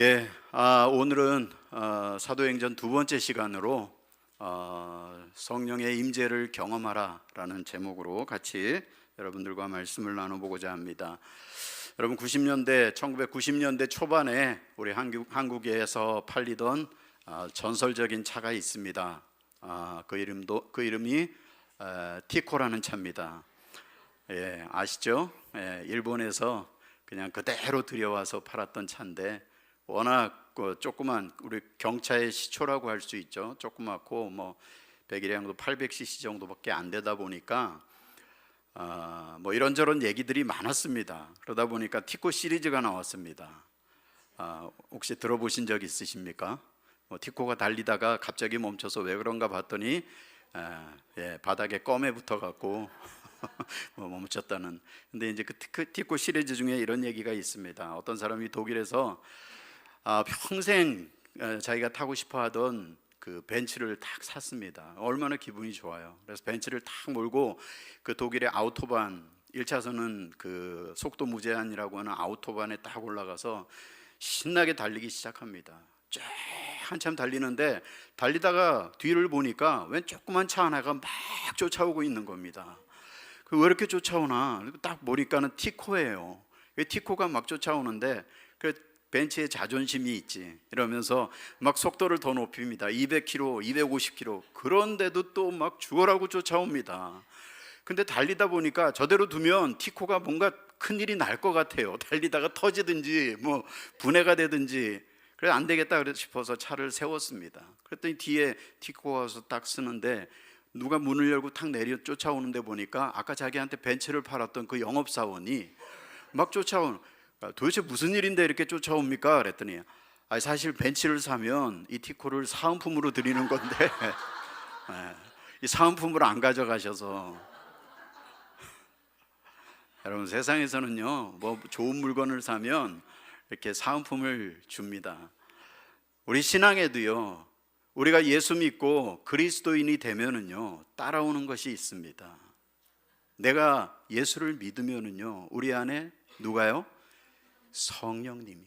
오늘은 사도행전 두 번째 시간으로 성령의 임재를 경험하라라는 제목으로 같이 여러분들과 말씀을 나눠보고자 합니다. 여러분 1990년대 초반에 우리 한국에서 팔리던 전설적인 차가 있습니다. 그 이름이 티코라는 차입니다. 아시죠? 일본에서 그냥 그대로 들여와서 팔았던 차인데 워낙 조그만 우리 경차의 시초라고 할 수 있죠. 조그맣고 100일량도 800cc 정도밖에 안 되다 보니까 이런저런 얘기들이 많았습니다. 그러다 보니까 티코 시리즈가 나왔습니다. 혹시 들어보신 적 있으십니까? 티코가 달리다가 갑자기 멈춰서 왜 그런가 봤더니 바닥에 껌에 붙어갖고 멈췄다는. 근데 이제 그 티코 시리즈 중에 이런 얘기가 있습니다. 어떤 사람이 독일에서 평생 자기가 타고 싶어하던 그 벤츠를 탁 샀습니다. 얼마나 기분이 좋아요. 그래서 벤츠를 탁 몰고 그 독일의 아우토반 1차선은 그 속도 무제한이라고 하는 아우토반에 딱 올라가서 신나게 달리기 시작합니다. 쫙 한참 달리는데 달리다가 뒤를 보니까 웬 조그만 차 하나가 막 쫓아오고 있는 겁니다. 왜 이렇게 쫓아오나 딱 보니까는 티코예요. 티코가 막 쫓아오는데 그 벤츠의 자존심이 있지 이러면서 막 속도를 더 높입니다. 200km, 250km. 그런데도 또 막 죽어라고 쫓아옵니다. 근데 달리다 보니까 저대로 두면 티코가 뭔가 큰일이 날 것 같아요. 달리다가 터지든지 분해가 되든지. 그래서 안 되겠다 싶어서 차를 세웠습니다. 그랬더니 뒤에 티코가 와서 딱 쓰는데 누가 문을 열고 탁 내려 쫓아오는데 보니까 아까 자기한테 벤츠를 팔았던 그 영업사원이 막 도대체 무슨 일인데 이렇게 쫓아옵니까? 그랬더니 사실 벤츠를 사면 이 티코를 사은품으로 드리는 건데 이 사은품을 안 가져가셔서. 여러분 세상에서는요 좋은 물건을 사면 이렇게 사은품을 줍니다. 우리 신앙에도요 우리가 예수 믿고 그리스도인이 되면은요 따라오는 것이 있습니다. 내가 예수를 믿으면은요 우리 안에 누가요? 성령님이.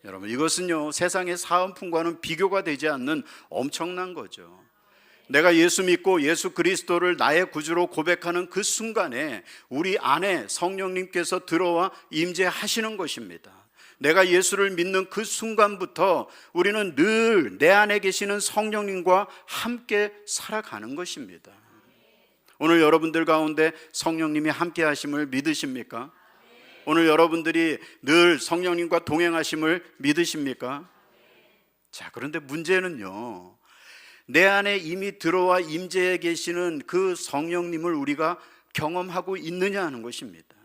여러분 이것은요 세상의 사은품과는 비교가 되지 않는 엄청난 거죠. 내가 예수 믿고 예수 그리스도를 나의 구주로 고백하는 그 순간에 우리 안에 성령님께서 들어와 임재하시는 것입니다. 내가 예수를 믿는 그 순간부터 우리는 늘 내 안에 계시는 성령님과 함께 살아가는 것입니다. 오늘 여러분들 가운데 성령님이 함께 하심을 믿으십니까? 오늘 여러분들이 늘 성령님과 동행하심을 믿으십니까? 자, 그런데 문제는요 내 안에 이미 들어와 임재해 계시는 그 성령님을 우리가 경험하고 있느냐 하는 것입니다.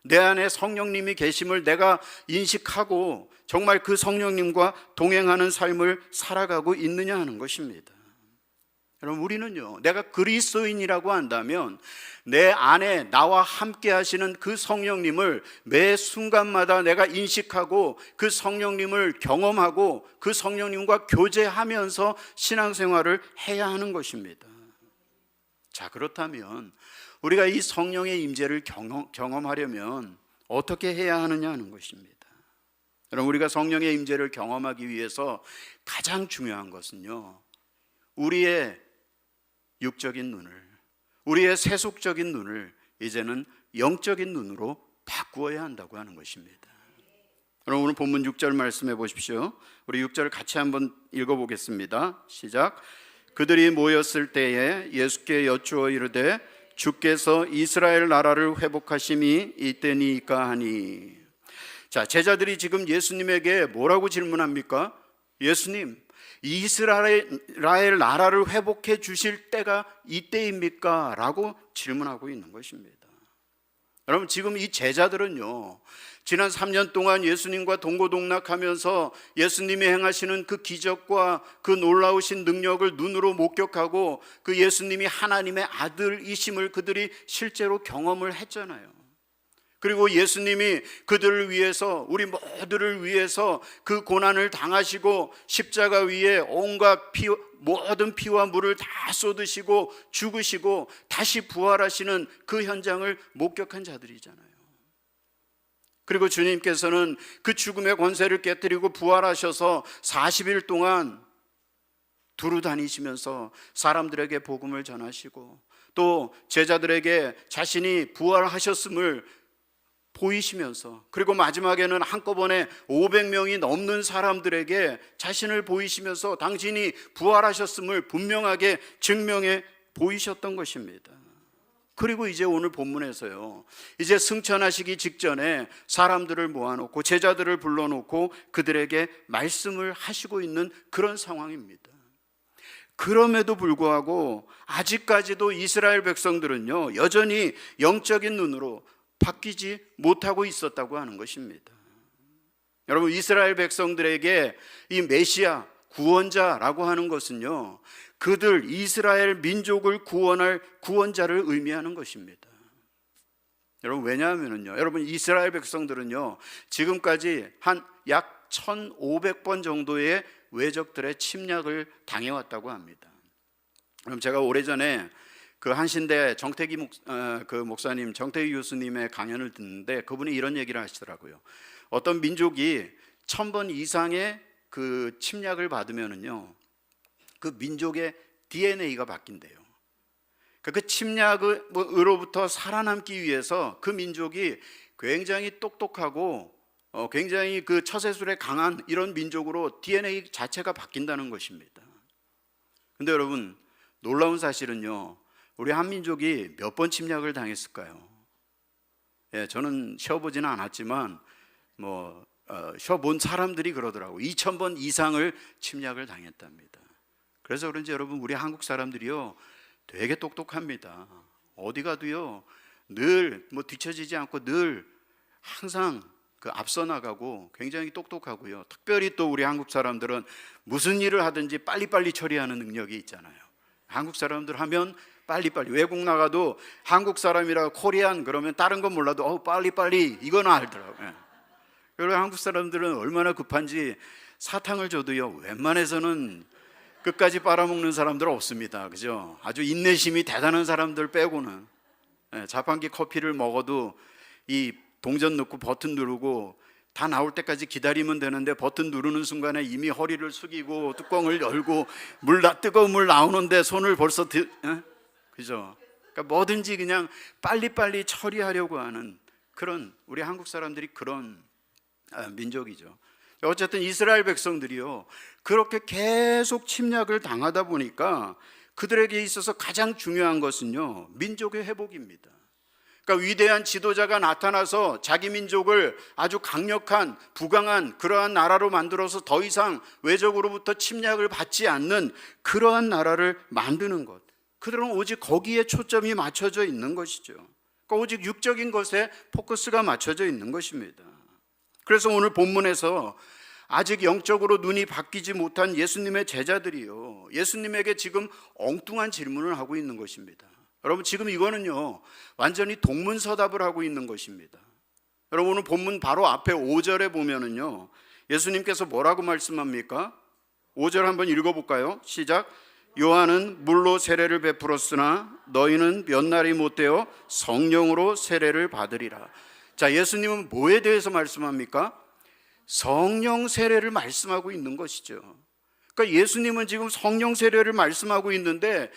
내 안에 성령님이 계심을 내가 인식하고 정말 그 성령님과 동행하는 삶을 살아가고 있느냐 하는 것입니다. 여러분 우리는요 내가 그리스도인이라고 한다면 내 안에 나와 함께 하시는 그 성령님을 매 순간마다 내가 인식하고 그 성령님을 경험하고 그 성령님과 교제하면서 신앙생활을 해야 하는 것입니다. 자, 그렇다면 우리가 이 성령의 임재를 경험하려면 어떻게 해야 하느냐 하는 것입니다. 여러분 우리가 성령의 임재를 경험하기 위해서 가장 중요한 것은요 우리의 육적인 눈을, 우리의 세속적인 눈을 이제는 영적인 눈으로 바꾸어야 한다고 하는 것입니다. 여러분 오늘 본문 6절 말씀해 보십시오. 우리 6절 같이 한번 읽어보겠습니다. 시작. 그들이 모였을 때에 예수께 여쭈어 이르되 주께서 이스라엘 나라를 회복하심이 이때니까 하니. 자, 제자들이 지금 예수님에게 뭐라고 질문합니까? 예수님, 이스라엘 나라를 회복해 주실 때가 이때입니까? 라고 질문하고 있는 것입니다. 여러분 지금 이 제자들은요 지난 3년 동안 예수님과 동고동락하면서 예수님이 행하시는 그 기적과 그 놀라우신 능력을 눈으로 목격하고 그 예수님이 하나님의 아들이심을 그들이 실제로 경험을 했잖아요. 그리고 예수님이 그들을 위해서, 우리 모두를 위해서 그 고난을 당하시고 십자가 위에 온갖 모든 피와 물을 다 쏟으시고 죽으시고 다시 부활하시는 그 현장을 목격한 자들이잖아요. 그리고 주님께서는 그 죽음의 권세를 깨뜨리고 부활하셔서 40일 동안 두루 다니시면서 사람들에게 복음을 전하시고 또 제자들에게 자신이 부활하셨음을 보이시면서, 그리고 마지막에는 한꺼번에 500명이 넘는 사람들에게 자신을 보이시면서 당신이 부활하셨음을 분명하게 증명해 보이셨던 것입니다. 그리고 이제 오늘 본문에서요, 이제 승천하시기 직전에 사람들을 모아놓고 제자들을 불러놓고 그들에게 말씀을 하시고 있는 그런 상황입니다. 그럼에도 불구하고 아직까지도 이스라엘 백성들은요, 여전히 영적인 눈으로 바뀌지 못하고 있었다고 하는 것입니다. 여러분, 이스라엘 백성들에게 이 메시아, 구원자라고 하는 것은요, 그들 이스라엘 민족을 구원할 구원자를 의미하는 것입니다. 여러분, 왜냐하면요, 여러분, 이스라엘 백성들은요, 지금까지 한 약 1500번 정도의 외적들의 침략을 당해왔다고 합니다. 그럼 제가 오래전에 그 한신대 정태기 목사님, 정태기 교수님의 강연을 듣는데 그분이 이런 얘기를 하시더라고요. 어떤 민족이 1000번 이상의 그 침략을 받으면은요, 그 민족의 DNA가 바뀐대요. 그 침략으로부터 살아남기 위해서 그 민족이 굉장히 똑똑하고 굉장히 그 처세술에 강한 이런 민족으로 DNA 자체가 바뀐다는 것입니다. 근데 여러분, 놀라운 사실은요, 우리 한민족이 몇 번 침략을 당했을까요? 예, 저는 쉬어보지는 않았지만 쉬어본 사람들이 그러더라고요. 2000번 이상을 침략을 당했답니다. 그래서 그런지 여러분, 우리 한국 사람들이요, 되게 똑똑합니다. 어디 가도요, 늘 뒤처지지 않고 늘 항상 그 앞서 나가고 굉장히 똑똑하고요. 특별히 또 우리 한국 사람들은 무슨 일을 하든지 빨리빨리 처리하는 능력이 있잖아요. 한국 사람들 하면 빨리빨리, 외국 나가도 한국 사람이라 코리안 그러면 다른 건 몰라도 빨리빨리 이거는 알더라고요. 그리고 한국 사람들은 얼마나 급한지 사탕을 줘도요, 웬만해서는 끝까지 빨아먹는 사람들은 없습니다. 그죠? 아주 인내심이 대단한 사람들 빼고는, 자판기 커피를 먹어도 이 동전 넣고 버튼 누르고 다 나올 때까지 기다리면 되는데 버튼 누르는 순간에 이미 허리를 숙이고 뚜껑을 열고 뜨거운 물 나오는데 손을 벌써 그죠? 그러니까 뭐든지 그냥 빨리빨리 처리하려고 하는 그런, 우리 한국 사람들이 그런 민족이죠. 어쨌든 이스라엘 백성들이요, 그렇게 계속 침략을 당하다 보니까 그들에게 있어서 가장 중요한 것은요, 민족의 회복입니다. 그러니까 위대한 지도자가 나타나서 자기 민족을 아주 강력한 부강한 그러한 나라로 만들어서 더 이상 외적으로부터 침략을 받지 않는 그러한 나라를 만드는 것, 그들은 오직 거기에 초점이 맞춰져 있는 것이죠. 그러니까 오직 육적인 것에 포커스가 맞춰져 있는 것입니다. 그래서 오늘 본문에서 아직 영적으로 눈이 바뀌지 못한 예수님의 제자들이요, 예수님에게 지금 엉뚱한 질문을 하고 있는 것입니다. 여러분, 지금 이거는요, 완전히 동문서답을 하고 있는 것입니다. 여러분, 오늘 본문 바로 앞에 5절에 보면은요, 예수님께서 뭐라고 말씀합니까? 5절 한번 읽어볼까요? 시작. 요한은 물로 세례를 베풀었으나 너희는 몇 날이 못되어 성령으로 세례를 받으리라. 자, 예수님은 뭐에 대해서 말씀합니까? 성령 세례를 말씀하고 있는 것이죠. 그러니까 예수님은 지금 성령 세례를 말씀하고 있는데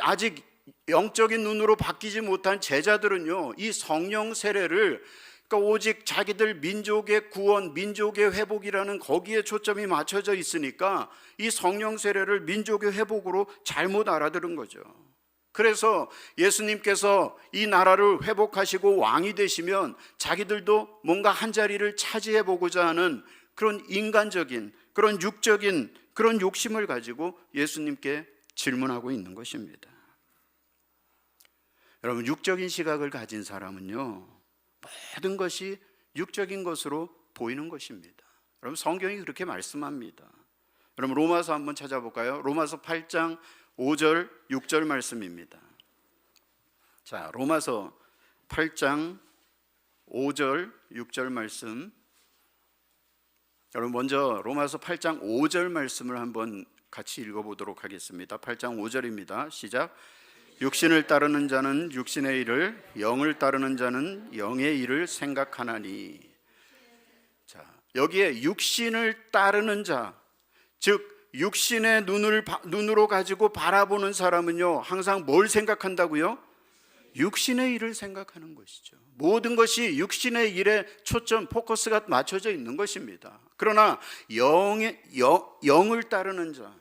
아직 영적인 눈으로 바뀌지 못한 제자들은요, 이 성령 세례를, 그러니까 오직 자기들 민족의 구원, 민족의 회복이라는 거기에 초점이 맞춰져 있으니까 이 성령 세례를 민족의 회복으로 잘못 알아들은 거죠. 그래서 예수님께서 이 나라를 회복하시고 왕이 되시면 자기들도 뭔가 한 자리를 차지해 보고자 하는 그런 인간적인, 그런 육적인 그런 욕심을 가지고 예수님께 질문하고 있는 것입니다. 여러분, 육적인 시각을 가진 사람은요, 모든 것이 육적인 것으로 보이는 것입니다. 여러분, 성경이 그렇게 말씀합니다. 여러분, 로마서 한번 찾아볼까요? 로마서 8장 5절 6절 말씀입니다. 자, 로마서 8장 5절 6절 말씀. 여러분, 먼저 로마서 8장 5절 말씀을 한번 같이 읽어보도록 하겠습니다. 8장 5절입니다. 시작. 육신을 따르는 자는 육신의 일을, 영을 따르는 자는 영의 일을 생각하나니. 여기에 육신을 따르는 자, 즉 육신의 눈으로 가지고 바라보는 사람은요, 항상 뭘 생각한다고요? 육신의 일을 생각하는 것이죠. 모든 것이 육신의 일에 초점, 포커스가 맞춰져 있는 것입니다. 그러나 영을 따르는 자,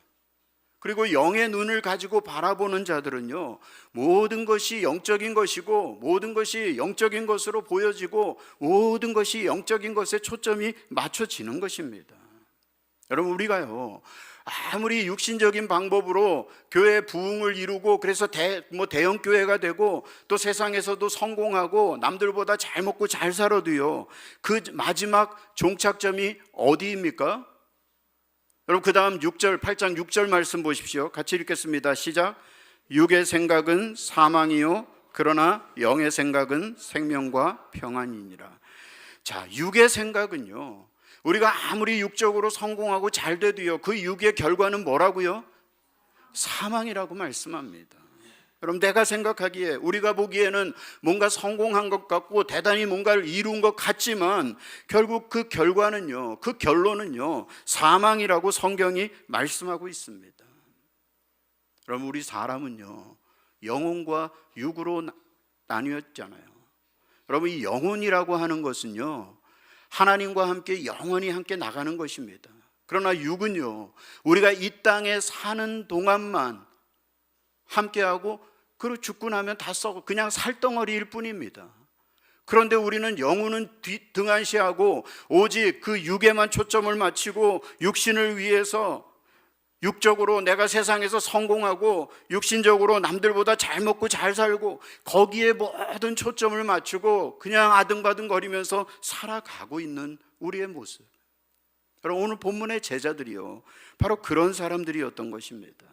그리고 영의 눈을 가지고 바라보는 자들은요, 모든 것이 영적인 것이고, 모든 것이 영적인 것으로 보여지고, 모든 것이 영적인 것에 초점이 맞춰지는 것입니다. 여러분, 우리가요, 아무리 육신적인 방법으로 교회 부흥을 이루고, 그래서 대형 교회가 되고, 또 세상에서도 성공하고 남들보다 잘 먹고 잘 살아도요, 그 마지막 종착점이 어디입니까? 여러분, 그 다음 8장 6절 말씀 보십시오. 같이 읽겠습니다. 시작. 육의 생각은 사망이요 그러나 영의 생각은 생명과 평안이니라. 자, 육의 생각은요, 우리가 아무리 육적으로 성공하고 잘 돼도요, 그 육의 결과는 뭐라고요? 사망이라고 말씀합니다. 여러분, 내가 생각하기에, 우리가 보기에는 뭔가 성공한 것 같고 대단히 뭔가를 이룬 것 같지만 결국 그 결과는요, 그 결론은요, 사망이라고 성경이 말씀하고 있습니다. 여러분, 우리 사람은요, 영혼과 육으로 나뉘었잖아요. 여러분, 이 영혼이라고 하는 것은요, 하나님과 함께 영원히 함께 나가는 것입니다. 그러나 육은요, 우리가 이 땅에 사는 동안만 함께하고, 그리고 죽고 나면 다 썩어 그냥 살덩어리일 뿐입니다. 그런데 우리는 영혼은 등한시하고 오직 그 육에만 초점을 맞추고, 육신을 위해서 육적으로 내가 세상에서 성공하고 육신적으로 남들보다 잘 먹고 잘 살고 거기에 모든 초점을 맞추고 그냥 아등바등 거리면서 살아가고 있는 우리의 모습. 여러분, 오늘 본문의 제자들이요, 바로 그런 사람들이었던 것입니다.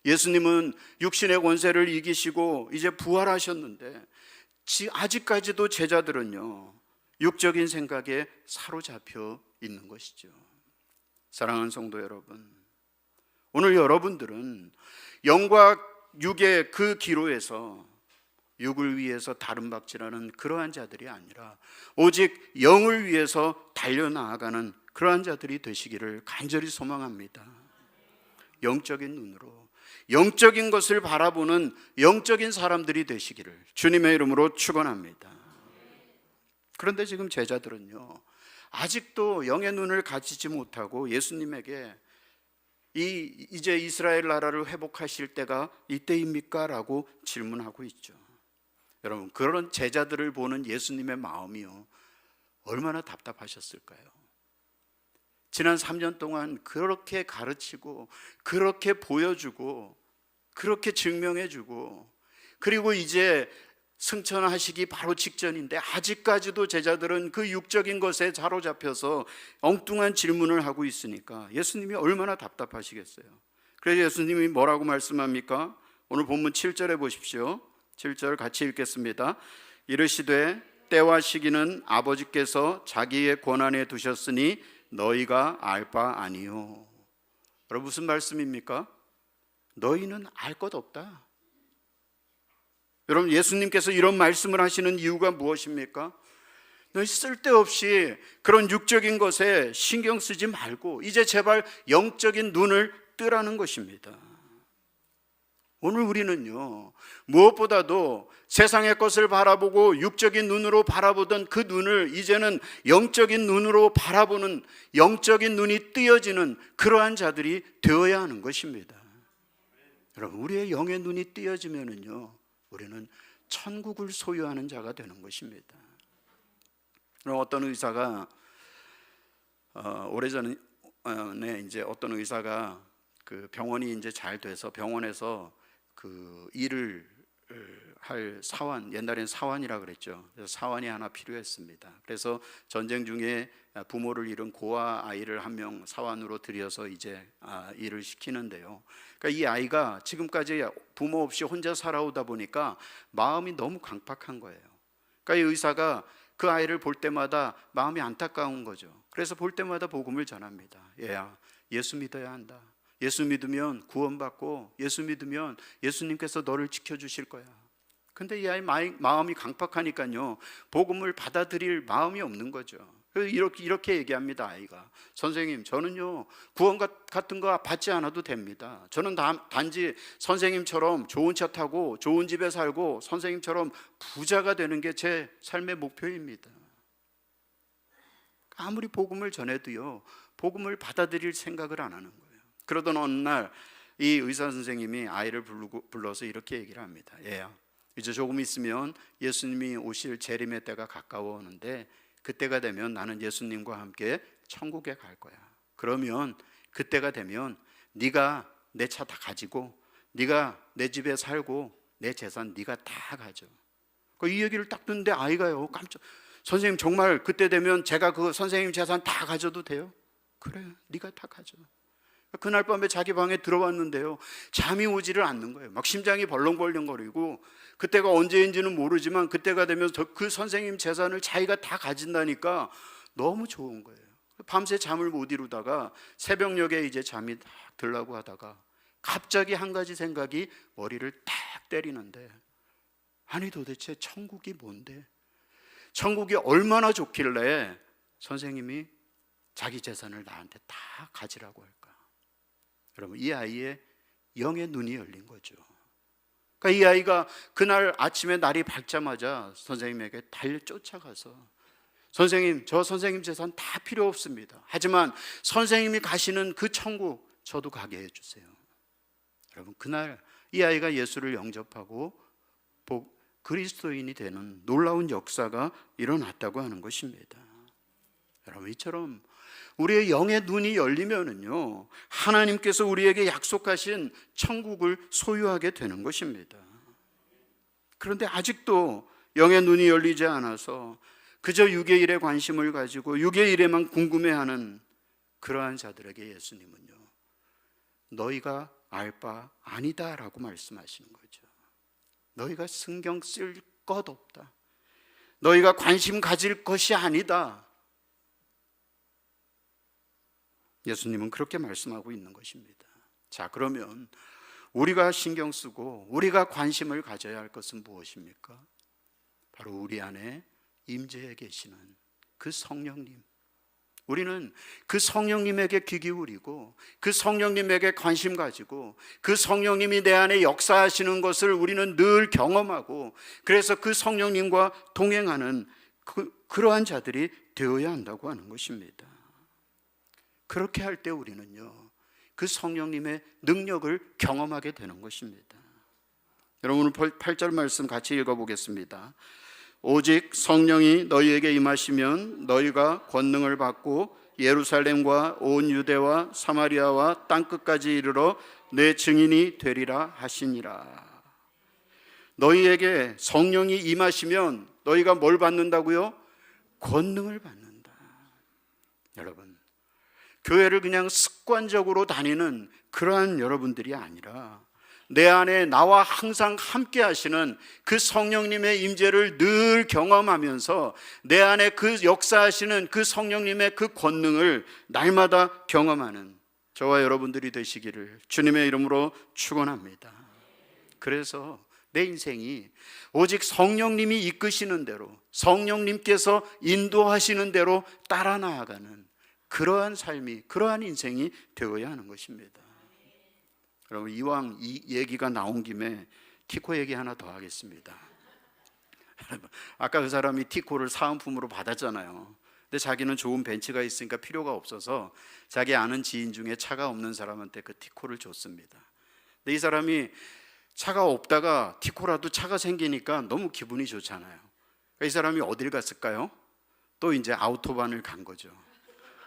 예수님은 육신의 권세를 이기시고 이제 부활하셨는데 아직까지도 제자들은요, 육적인 생각에 사로잡혀 있는 것이죠. 사랑하는 성도 여러분, 오늘 여러분들은 영과 육의 그 기로에서 육을 위해서 다름박질하는 그러한 자들이 아니라 오직 영을 위해서 달려나아가는 그러한 자들이 되시기를 간절히 소망합니다. 영적인 눈으로 영적인 것을 바라보는 영적인 사람들이 되시기를 주님의 이름으로 축원합니다. 그런데 지금 제자들은요, 아직도 영의 눈을 가지지 못하고 예수님에게 이제 이스라엘 나라를 회복하실 때가 이때입니까? 라고 질문하고 있죠. 여러분, 그런 제자들을 보는 예수님의 마음이요, 얼마나 답답하셨을까요? 지난 3년 동안 그렇게 가르치고 그렇게 보여주고 그렇게 증명해주고, 그리고 이제 승천하시기 바로 직전인데 아직까지도 제자들은 그 육적인 것에 사로잡혀서 엉뚱한 질문을 하고 있으니까 예수님이 얼마나 답답하시겠어요. 그래서 예수님이 뭐라고 말씀합니까? 오늘 본문 7절에 보십시오. 7절 같이 읽겠습니다. 이르시되 때와 시기는 아버지께서 자기의 권한에 두셨으니 너희가 알 바 아니요. 여러분, 무슨 말씀입니까? 너희는 알 것 없다. 여러분, 예수님께서 이런 말씀을 하시는 이유가 무엇입니까? 너희 쓸데없이 그런 육적인 것에 신경 쓰지 말고 이제 제발 영적인 눈을 뜨라는 것입니다. 오늘 우리는요, 무엇보다도 세상의 것을 바라보고 육적인 눈으로 바라보던 그 눈을 이제는 영적인 눈으로 바라보는, 영적인 눈이 띄어지는 그러한 자들이 되어야 하는 것입니다. 여러분, 우리의 영의 눈이 띄어지면은요, 우리는 천국을 소유하는 자가 되는 것입니다. 어떤 의사가 오래전에 이제 어떤 의사가 그 병원이 이제 잘 돼서 병원에서 그 일을 할 사원, 옛날엔 사원이라 그랬죠. 그래서 사원이 하나 필요했습니다. 그래서 전쟁 중에 부모를 잃은 고아 아이를 한 명 사원으로 들여서 이제 일을 시키는데요. 그러니까 이 아이가 지금까지 부모 없이 혼자 살아오다 보니까 마음이 너무 강팍한 거예요. 그러니까 이 의사가 그 아이를 볼 때마다 마음이 안타까운 거죠. 그래서 볼 때마다 복음을 전합니다. 얘야, 예수 믿어야 한다. 예수 믿으면 구원받고, 예수 믿으면 예수님께서 너를 지켜주실 거야. 근데 이 아이 마음이 강팍하니까요, 복음을 받아들일 마음이 없는 거죠. 이렇게 얘기합니다. 아이가, 선생님, 저는요 구원 같은 거 받지 않아도 됩니다. 저는 단지 선생님처럼 좋은 차 타고 좋은 집에 살고 선생님처럼 부자가 되는 게 제 삶의 목표입니다. 아무리 복음을 전해도요 복음을 받아들일 생각을 안 하는 거예요. 그러던 어느 날 이 의사 선생님이 아이를 불러서 이렇게 얘기를 합니다. 얘야, 이제 조금 있으면 예수님이 오실 재림의 때가 가까워 오는데 그때가 되면 나는 예수님과 함께 천국에 갈 거야. 그러면 그때가 되면 네가 내 차 다 가지고 네가 내 집에 살고 내 재산 네가 다 가져. 이 얘기를 딱 듣는데 아이가요 깜짝, 선생님 정말 그때 되면 제가 그 선생님 재산 다 가져도 돼요? 그래, 네가 다 가져. 그날 밤에 자기 방에 들어왔는데요 잠이 오지를 않는 거예요. 막 심장이 벌렁벌렁거리고 그때가 언제인지는 모르지만 그때가 되면 그 선생님 재산을 자기가 다 가진다니까 너무 좋은 거예요. 밤새 잠을 못 이루다가 새벽녘에 이제 잠이 딱 들라고 하다가 갑자기 한 가지 생각이 머리를 딱 때리는데, 아니 도대체 천국이 뭔데? 천국이 얼마나 좋길래 선생님이 자기 재산을 나한테 다 가지라고 할까? 여러분, 이 아이의 영의 눈이 열린 거죠. 그러니까 이 아이가 그날 아침에 날이 밝자마자 선생님에게 달려 쫓아가서, 선생님, 저 선생님 재산 다 필요 없습니다. 하지만 선생님이 가시는 그 천국 저도 가게 해주세요. 여러분, 그날 이 아이가 예수를 영접하고 그리스도인이 되는 놀라운 역사가 일어났다고 하는 것입니다. 여러분, 이처럼 우리의 영의 눈이 열리면은요 하나님께서 우리에게 약속하신 천국을 소유하게 되는 것입니다. 그런데 아직도 영의 눈이 열리지 않아서 그저 육의 일에 관심을 가지고 육의 일에만 궁금해하는 그러한 자들에게 예수님은요 너희가 알 바 아니다 라고 말씀하시는 거죠. 너희가 신경 쓸 것 없다. 너희가 관심 가질 것이 아니다. 예수님은 그렇게 말씀하고 있는 것입니다. 자, 그러면 우리가 신경 쓰고 우리가 관심을 가져야 할 것은 무엇입니까? 바로 우리 안에 임재해 계시는 그 성령님. 우리는 그 성령님에게 귀 기울이고 그 성령님에게 관심 가지고 그 성령님이 내 안에 역사하시는 것을 우리는 늘 경험하고, 그래서 그 성령님과 동행하는 그러한 자들이 되어야 한다고 하는 것입니다. 그렇게 할 때 우리는요 그 성령님의 능력을 경험하게 되는 것입니다. 여러분, 오늘 8절 말씀 같이 읽어보겠습니다. 오직 성령이 너희에게 임하시면 너희가 권능을 받고 예루살렘과 온 유대와 사마리아와 땅끝까지 이르러 내 증인이 되리라 하시니라. 너희에게 성령이 임하시면 너희가 뭘 받는다고요? 권능을 받는다. 여러분, 교회를 그냥 습관적으로 다니는 그러한 여러분들이 아니라 내 안에 나와 항상 함께 하시는 그 성령님의 임재를 늘 경험하면서 내 안에 그 역사하시는 그 성령님의 그 권능을 날마다 경험하는 저와 여러분들이 되시기를 주님의 이름으로 축원합니다. 그래서 내 인생이 오직 성령님이 이끄시는 대로, 성령님께서 인도하시는 대로 따라 나아가는 그러한 삶이, 그러한 인생이 되어야 하는 것입니다. 여러분, 이왕 이 얘기가 나온 김에 티코 얘기 하나 더 하겠습니다. 아까 그 사람이 티코를 사은품으로 받았잖아요. 근데 자기는 좋은 벤츠가 있으니까 필요가 없어서 자기 아는 지인 중에 차가 없는 사람한테 그 티코를 줬습니다. 근데 이 사람이 차가 없다가 티코라도 차가 생기니까 너무 기분이 좋잖아요. 그러니까 이 사람이 어딜 갔을까요? 또 이제 아우토반을 간 거죠.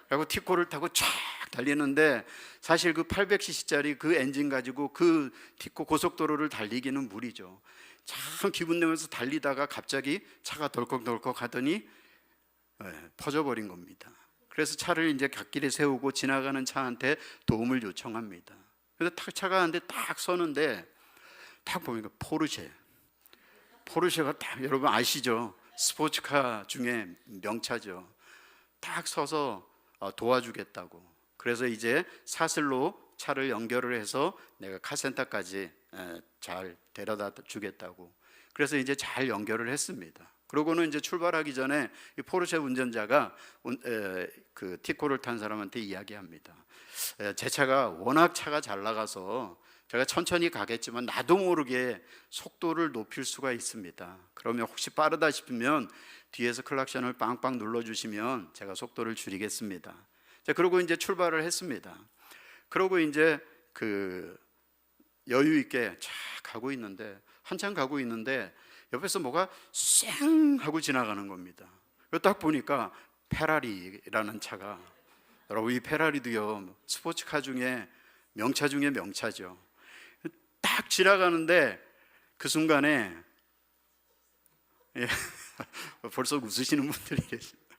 그리고 티코를 타고 쫙 달리는데 사실 그 800cc짜리 그 엔진 가지고 그 티코 고속도로를 달리기는 무리죠. 참 기분 내면서 달리다가 갑자기 차가 덜컥덜컥 하더니 퍼져버린 겁니다. 그래서 차를 이제 갓길에 세우고 지나가는 차한테 도움을 요청합니다. 그래서 차가 한 대 딱 서는데 딱 보니까 포르쉐가 딱, 여러분 아시죠? 스포츠카 중에 명차죠. 딱 서서 도와주겠다고. 그래서 이제 사슬로 차를 연결을 해서 내가 카센터까지 잘 데려다 주겠다고. 그래서 이제 잘 연결을 했습니다. 그러고는 이제 출발하기 전에 이 포르쉐 운전자가 그 티코를 탄 사람한테 이야기합니다. 제 차가 워낙 차가 잘 나가서 제가 천천히 가겠지만 나도 모르게 속도를 높일 수가 있습니다. 그러면 혹시 빠르다 싶으면 뒤에서 클락션을 빵빵 눌러주시면 제가 속도를 줄이겠습니다. 자, 그러고 이제 출발을 했습니다. 그러고 이제 그 여유 있게 쫙 가고 있는데, 한참 가고 있는데 옆에서 뭐가 쌩 하고 지나가는 겁니다. 딱 보니까 페라리라는 차가, 여러분 이 페라리도요 스포츠카 중에 명차 중에 명차죠. 딱 지나가는데 그 순간에 벌써 웃으시는 분들이 계십니다.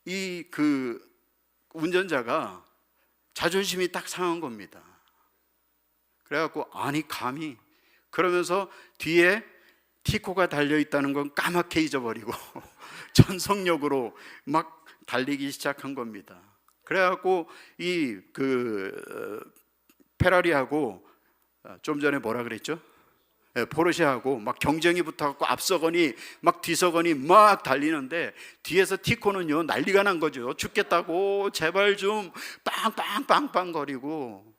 이 그 운전자가 자존심이 딱 상한 겁니다. 그래갖고 아니 감히, 그러면서 뒤에 티코가 달려있다는 건 까맣게 잊어버리고 전속력으로 막 달리기 시작한 겁니다. 그래갖고 이 페라리하고 좀 전에 뭐라 그랬죠? 포르쉐하고 막 경쟁이 붙어갖고 앞서거니 막 뒤서거니 막 달리는데 뒤에서 티코는요 난리가 난 거죠. 죽겠다고 제발 좀 빵빵빵빵 거리고.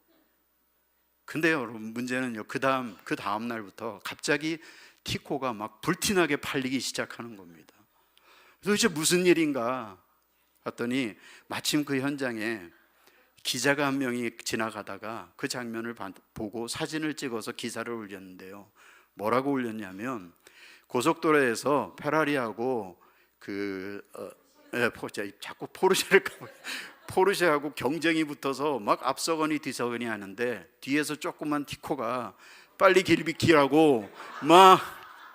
근데요 여러분 문제는요 그 다음 날부터 갑자기 티코가 막 불티나게 팔리기 시작하는 겁니다. 도대체 무슨 일인가 봤더니 마침 그 현장에 기자가 한 명이 지나가다가 그 장면을 보고 사진을 찍어서 기사를 올렸는데요. 뭐라고 올렸냐면 고속도로에서 페라리하고 자꾸 포르쉐하고 경쟁이 붙어서 막 앞서거니 뒤서거니 하는데 뒤에서 조그만 티코가 빨리 길 비키라고 막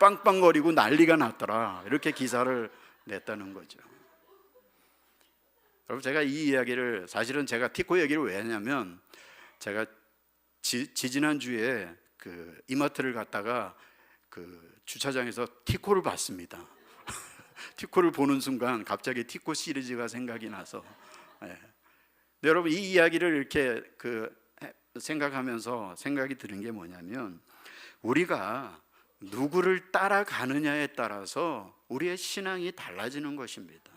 빵빵거리고 난리가 났더라. 이렇게 기사를 냈다는 거죠. 여러분 제가 이 이야기를, 사실은 제가 티코 얘기를 왜 했냐면 제가 지지난주에 그 이마트를 갔다가 그 주차장에서 티코를 봤습니다. 티코를 보는 순간 갑자기 티코 시리즈가 생각이 나서 여러분 이 이야기를 이렇게 생각하면서 생각이 드는 게 뭐냐면 우리가 누구를 따라가느냐에 따라서 우리의 신앙이 달라지는 것입니다.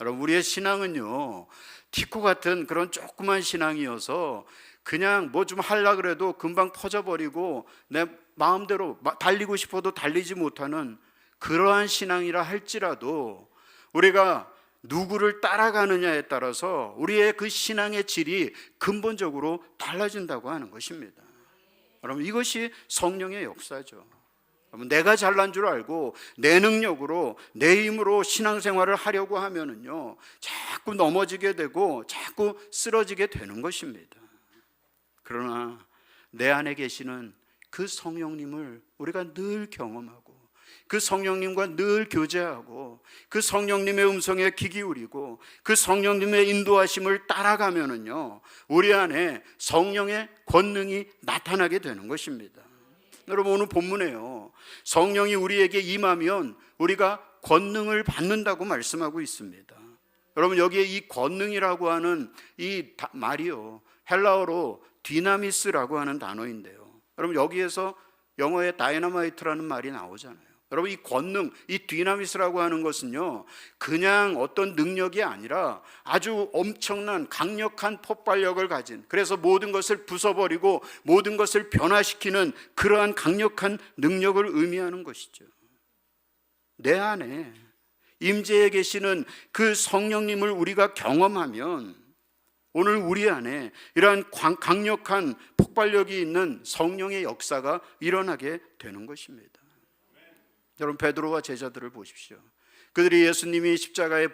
여러분 우리의 신앙은요 티코 같은 그런 조그만 신앙이어서 그냥 뭐 좀 하려고 그래도 금방 퍼져버리고 내 마음대로 달리고 싶어도 달리지 못하는 그러한 신앙이라 할지라도 우리가 누구를 따라가느냐에 따라서 우리의 그 신앙의 질이 근본적으로 달라진다고 하는 것입니다. 여러분 이것이 성령의 역사죠. 내가 잘난 줄 알고 내 능력으로 내 힘으로 신앙생활을 하려고 하면은요 자꾸 넘어지게 되고 자꾸 쓰러지게 되는 것입니다. 그러나 내 안에 계시는 그 성령님을 우리가 늘 경험하고 그 성령님과 늘 교제하고 그 성령님의 음성에 귀 기울이고 그 성령님의 인도하심을 따라가면은요 우리 안에 성령의 권능이 나타나게 되는 것입니다. 여러분 오늘 본문에요 성령이 우리에게 임하면 우리가 권능을 받는다고 말씀하고 있습니다. 여러분 여기에 이 권능이라고 하는 이 말이요 헬라어로 디나미스라고 하는 단어인데요. 여러분 여기에서 영어에 다이너마이트라는 말이 나오잖아요. 여러분 이 권능, 이 디나미스라고 하는 것은요 그냥 어떤 능력이 아니라 아주 엄청난 강력한 폭발력을 가진, 그래서 모든 것을 부숴버리고 모든 것을 변화시키는 그러한 강력한 능력을 의미하는 것이죠. 내 안에 임재해 계시는 그 성령님을 우리가 경험하면 오늘 우리 안에 이러한 강력한 폭발력이 있는 성령의 역사가 일어나게 되는 것입니다. 여러분 베드로와 제자들을 보십시오. 그들이 예수님이 십자가에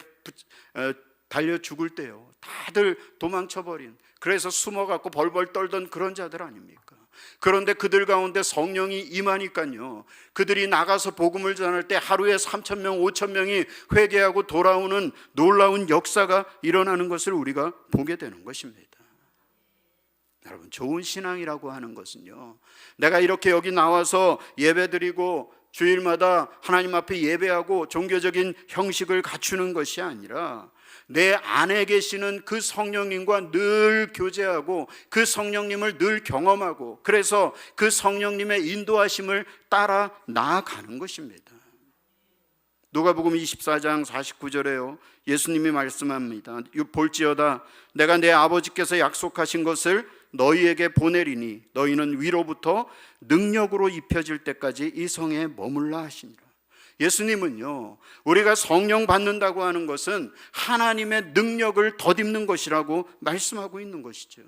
달려 죽을 때요 다들 도망쳐버린, 그래서 숨어갖고 벌벌 떨던 그런 자들 아닙니까? 그런데 그들 가운데 성령이 임하니까요 그들이 나가서 복음을 전할 때 하루에 3,000명 5,000명이 회개하고 돌아오는 놀라운 역사가 일어나는 것을 우리가 보게 되는 것입니다. 여러분 좋은 신앙이라고 하는 것은요 내가 이렇게 여기 나와서 예배드리고 주일마다 하나님 앞에 예배하고 종교적인 형식을 갖추는 것이 아니라 내 안에 계시는 그 성령님과 늘 교제하고 그 성령님을 늘 경험하고 그래서 그 성령님의 인도하심을 따라 나아가는 것입니다. 누가복음 24장 49절에요. 예수님이 말씀합니다. 볼지어다 내가 내 아버지께서 약속하신 것을 너희에게 보내리니 너희는 위로부터 능력으로 입혀질 때까지 이 성에 머물라 하시니라. 예수님은요, 우리가 성령 받는다고 하는 것은 하나님의 능력을 덧입는 것이라고 말씀하고 있는 것이죠.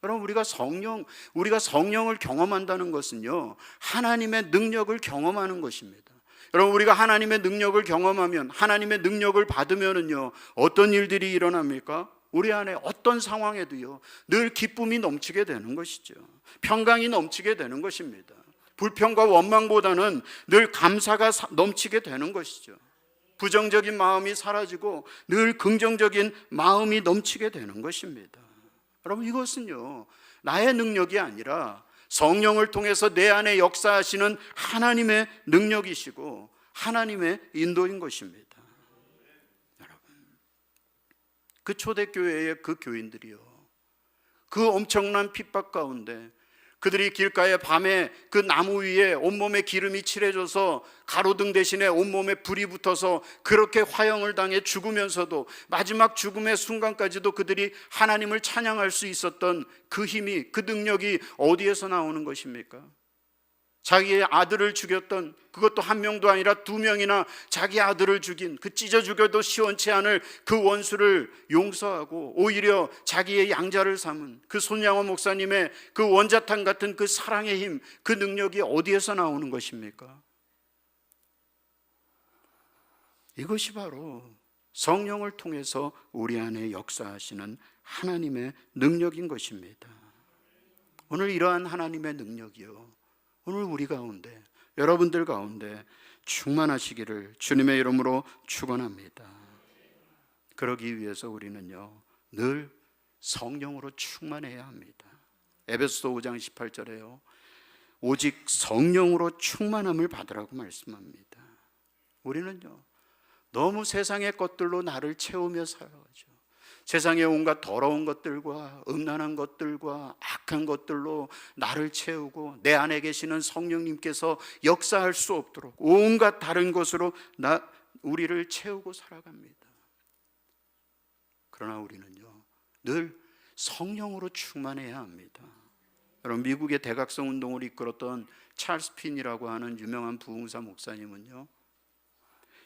여러분, 우리가 성령을 경험한다는 것은요, 하나님의 능력을 경험하는 것입니다. 여러분, 우리가 하나님의 능력을 경험하면, 하나님의 능력을 받으면은요, 어떤 일들이 일어납니까? 우리 안에 어떤 상황에도요, 늘 기쁨이 넘치게 되는 것이죠. 평강이 넘치게 되는 것입니다. 불평과 원망보다는 늘 감사가 넘치게 되는 것이죠. 부정적인 마음이 사라지고 늘 긍정적인 마음이 넘치게 되는 것입니다. 여러분, 이것은요, 나의 능력이 아니라 성령을 통해서 내 안에 역사하시는 하나님의 능력이시고 하나님의 인도인 것입니다. 여러분, 그 초대교회의 그 교인들이요, 그 엄청난 핍박 가운데 그들이 길가에 밤에 그 나무 위에 온몸에 기름이 칠해져서 가로등 대신에 온몸에 불이 붙어서 그렇게 화형을 당해 죽으면서도 마지막 죽음의 순간까지도 그들이 하나님을 찬양할 수 있었던 그 힘이, 그 능력이 어디에서 나오는 것입니까? 자기의 아들을 죽였던, 그것도 한 명도 아니라 두 명이나 자기 아들을 죽인, 그 찢어 죽여도 시원치 않을 그 원수를 용서하고 오히려 자기의 양자를 삼은 그 손양호 목사님의 그 원자탄 같은 그 사랑의 힘, 그 능력이 어디에서 나오는 것입니까? 이것이 바로 성령을 통해서 우리 안에 역사하시는 하나님의 능력인 것입니다. 오늘 이러한 하나님의 능력이요, 오늘 우리 가운데, 여러분들 가운데 충만하시기를 주님의 이름으로 축원합니다. 그러기 위해서 우리는요, 늘 성령으로 충만해야 합니다. 에베소서 5장 18절에요, 오직 성령으로 충만함을 받으라고 말씀합니다. 우리는요, 너무 세상의 것들로 나를 채우며 살아가죠. 세상의 온갖 더러운 것들과 음란한 것들과 악한 것들로 나를 채우고 내 안에 계시는 성령님께서 역사할 수 없도록 온갖 다른 것으로 우리를 채우고 살아갑니다. 그러나 우리는요, 늘 성령으로 충만해야 합니다. 여러분, 미국의 대각성 운동을 이끌었던 찰스 핀이라고 하는 유명한 부흥사 목사님은요,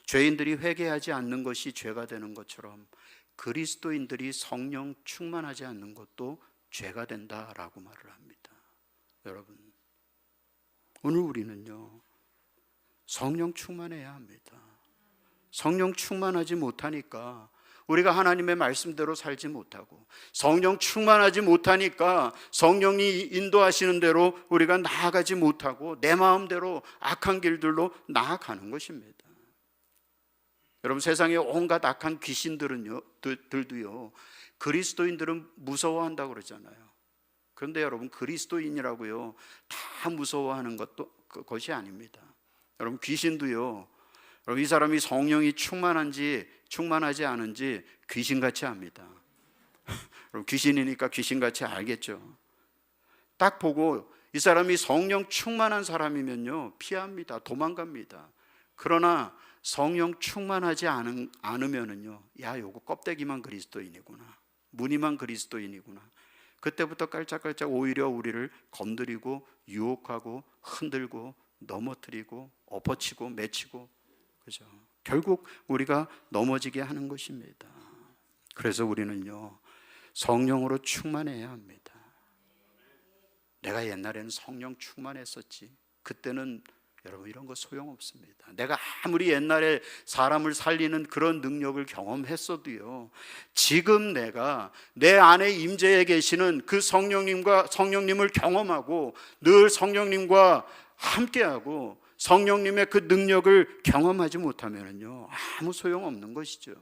죄인들이 회개하지 않는 것이 죄가 되는 것처럼 그리스도인들이 성령 충만하지 않는 것도 죄가 된다라고 말을 합니다. 여러분, 오늘 우리는요, 성령 충만해야 합니다. 성령 충만하지 못하니까 우리가 하나님의 말씀대로 살지 못하고, 성령 충만하지 못하니까 성령이 인도하시는 대로 우리가 나아가지 못하고 내 마음대로 악한 길들로 나아가는 것입니다. 여러분, 세상에 온갖 악한 귀신들은요, 들도요, 그리스도인들은 무서워한다고 그러잖아요. 그런데 여러분, 그리스도인이라고요, 다 무서워하는 것이 아닙니다. 여러분, 귀신도요, 여러분, 이 사람이 성령이 충만한지 충만하지 않은지 귀신같이 압니다. 여러분, 귀신이니까 귀신같이 알겠죠. 딱 보고 이 사람이 성령 충만한 사람이면요, 피합니다. 도망갑니다. 그러나 성령 충만하지 않으면은요, 야, 요거 껍데기만 그리스도인이구나, 무늬만 그리스도인이구나, 그때부터 깔짝깔짝 오히려 우리를 건드리고 유혹하고 흔들고 넘어뜨리고 엎어치고 맺히고, 그죠? 결국 우리가 넘어지게 하는 것입니다. 그래서 우리는요, 성령으로 충만해야 합니다. 내가 옛날에는 성령 충만했었지, 그때는 여러분, 이런 거 소용없습니다. 내가 아무리 옛날에 사람을 살리는 그런 능력을 경험했어도요, 지금 내가 내 안에 임재해 계시는 그 성령님을 경험하고 늘 성령님과 함께하고 성령님의 그 능력을 경험하지 못하면요, 아무 소용없는 것이죠.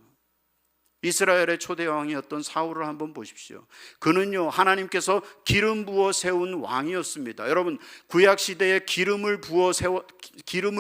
이스라엘의 초대 왕이었던 사울을 한번 보십시오. 그는요, 하나님께서 기름 부어 세운 왕이었습니다. 여러분, 구약 시대에 기름을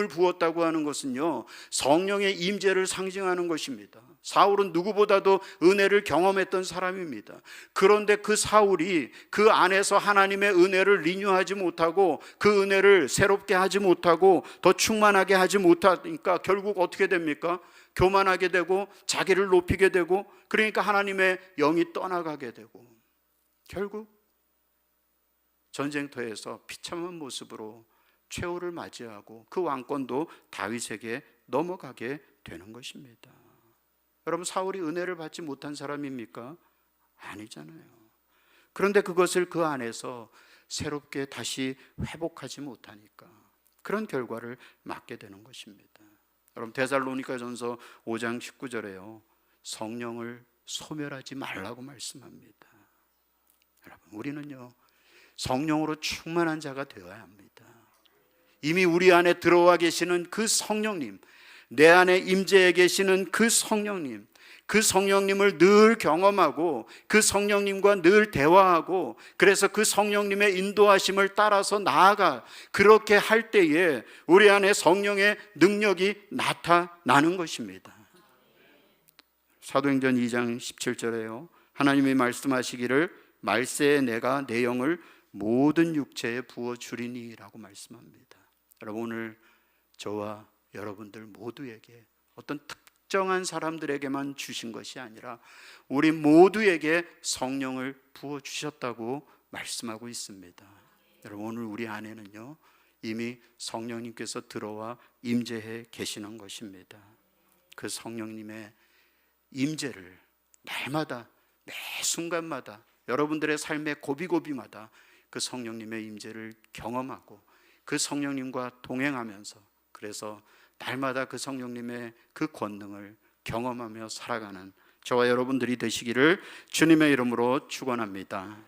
부었다고 하는 것은요, 성령의 임재를 상징하는 것입니다. 사울은 누구보다도 은혜를 경험했던 사람입니다. 그런데 그 사울이 그 안에서 하나님의 은혜를 리뉴하지 못하고 그 은혜를 새롭게 하지 못하고 더 충만하게 하지 못하니까 결국 어떻게 됩니까? 교만하게 되고 자기를 높이게 되고, 그러니까 하나님의 영이 떠나가게 되고, 결국 전쟁터에서 비참한 모습으로 최후를 맞이하고 그 왕권도 다윗에게 넘어가게 되는 것입니다. 여러분, 사울이 은혜를 받지 못한 사람입니까? 아니잖아요. 그런데 그것을 그 안에서 새롭게 다시 회복하지 못하니까 그런 결과를 맞게 되는 것입니다. 여러분, 데살로니가전서 5장 19절에요, 성령을 소멸하지 말라고 말씀합니다. 여러분, 우리는요 성령으로 충만한 자가 되어야 합니다. 이미 우리 안에 들어와 계시는 그 성령님, 내 안에 임재해 계시는 그 성령님, 그 성령님을 늘 경험하고 그 성령님과 늘 대화하고, 그래서 그 성령님의 인도하심을 따라서 나아가, 그렇게 할 때에 우리 안에 성령의 능력이 나타나는 것입니다. 사도행전 2장 17절에요, 하나님이 말씀하시기를 말세에 내가 내 영을 모든 육체에 부어주리니 라고 말씀합니다. 여러분, 오늘 저와 여러분들 모두에게 어떤 특정한 사람들에게만 주신 것이 아니라 우리 모두에게 성령을 부어주셨다고 말씀하고 있습니다. 여러분, 오늘 우리 안에는요 이미 성령님께서 들어와 임재해 계시는 것입니다. 그 성령님의 임재를 날마다, 매 순간마다, 여러분들의 삶의 고비고비마다 그 성령님의 임재를 경험하고 그 성령님과 동행하면서, 그래서 날마다 그 성령님의 그 권능을 경험하며 살아가는 저와 여러분들이 되시기를 주님의 이름으로 축원합니다.